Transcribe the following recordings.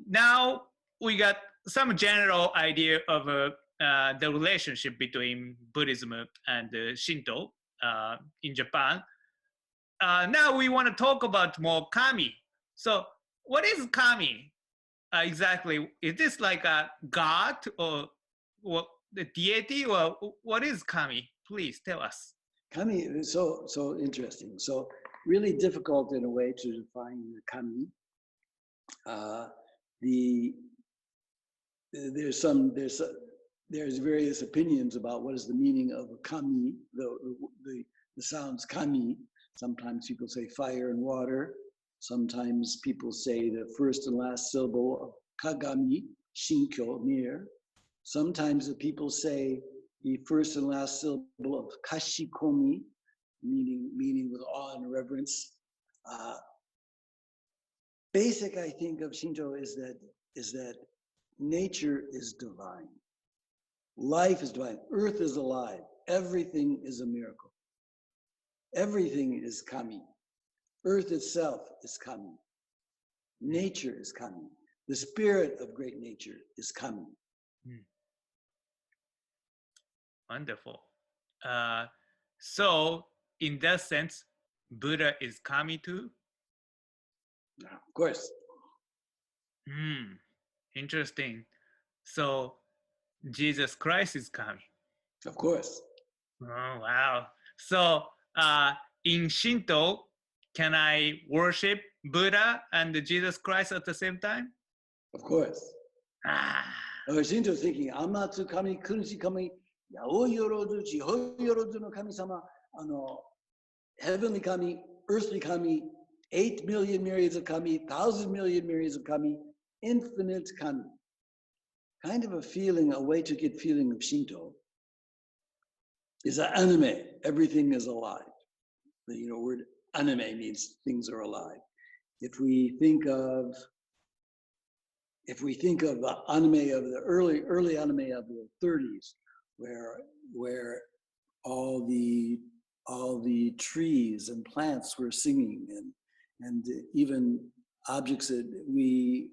now we got some general idea of the relationship between Buddhism and Shinto in Japan. Now we want to talk about more kami. So what is kami exactly? Is this like a god or what, the deity, or what is kami? Please tell us. Kami is so interesting. So really difficult in a way to define kami. There's various opinions about what is the meaning of kami. The sounds kami. Sometimes people say fire and water. Sometimes people say the first and last syllable of kagami, shinkyo, mirror. Sometimes the people say the first and last syllable of kashikomi, meaning with awe and reverence. Basic, I think, of Shinto is that nature is divine. Life is divine. Earth is alive. Everything is a miracle. Everything is kami. Earth itself is kami. Nature is kami. The spirit of great nature is kami. Wonderful. So in that sense, Buddha is kami too? Of course. Interesting. So Jesus Christ is kami. Of course. Oh, wow. So in Shinto, can I worship Buddha and Jesus Christ at the same time? Of course. Shinto is thinking, Amatsu kami, kunshi kami, yao yorozu, jiho yorozu no kami sama, heavenly kami, earthly kami, 8 million myriads of kami, 1,000 million myriads of kami, infinite kami. Kind of a feeling, a way to get feeling of Shinto is an anime. Everything is alive. The word anime means things are alive. If we think of the anime of the early anime of the 30s, where all the trees and plants were singing, and even objects that we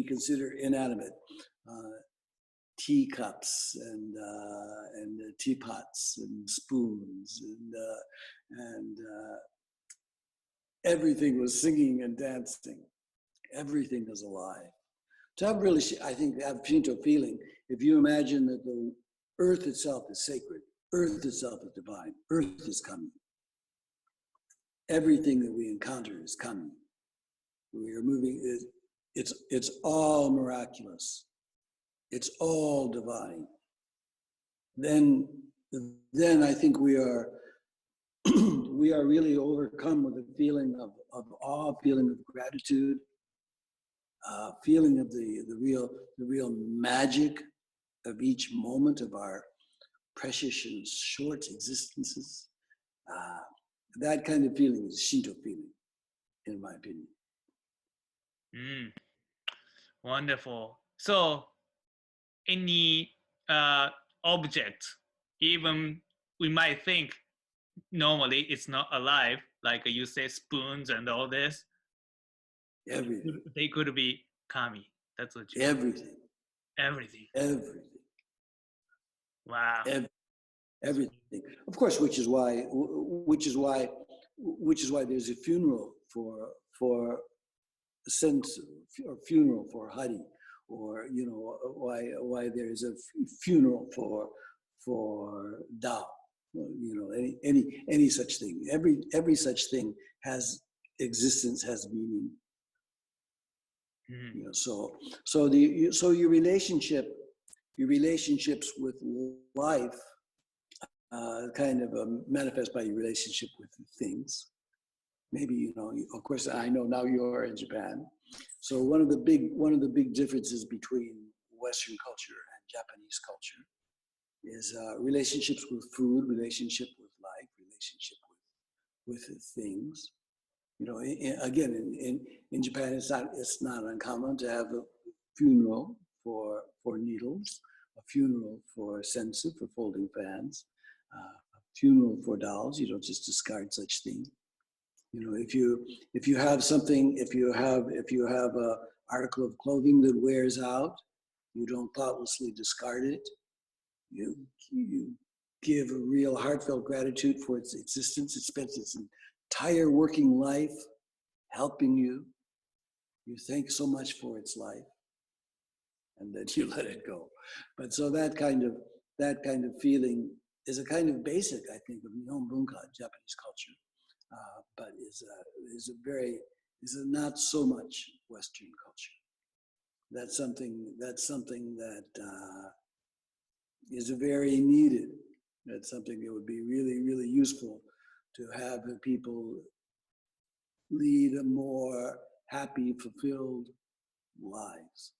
consider inanimate, teacups and teapots and spoons and everything was singing and dancing. Everything is alive. To have really, I think, have Shinto feeling, if you imagine that the earth itself is sacred, earth itself is divine, earth is coming. Everything that we encounter is coming. We are moving, it's all miraculous. It's all divine. Then I think we are really overcome with a feeling of awe, feeling of gratitude, feeling of the real magic of each moment of our precious and short existences. That kind of feeling is Shinto feeling, in my opinion. Wonderful. So any object, even we might think normally it's not alive, like you say spoons and all this. Everything. They could be kami. That's what you Everything. Everything. Everything. Wow. Everything. Of course, which is why there's a funeral for a sense, or funeral for Hari, or why there is a funeral for Tao. Any such thing. Every such thing has existence, has meaning. So your relationships with life kind of manifest by your relationship with things. Maybe of course, I know now you are in Japan. So one of the big differences between Western culture and Japanese culture is relationships with food, relationship with life, relationship with things. In Japan, it's not uncommon to have a funeral for needles, a funeral for sensu, for folding fans, a funeral for dolls. You don't just discard such things. If you have something, if you have a article of clothing that wears out. You don't thoughtlessly discard it. You give a real heartfelt gratitude for its existence. It spends its entire working life helping you. You thank so much for its life, and then you let it go. But so that kind of feeling is a kind of basic, I think, of Nihon Bunka, Japanese culture, but is a not so much Western culture. That's something that is very needed. That's something that would be really, really useful to have people lead a more happy, fulfilled lives.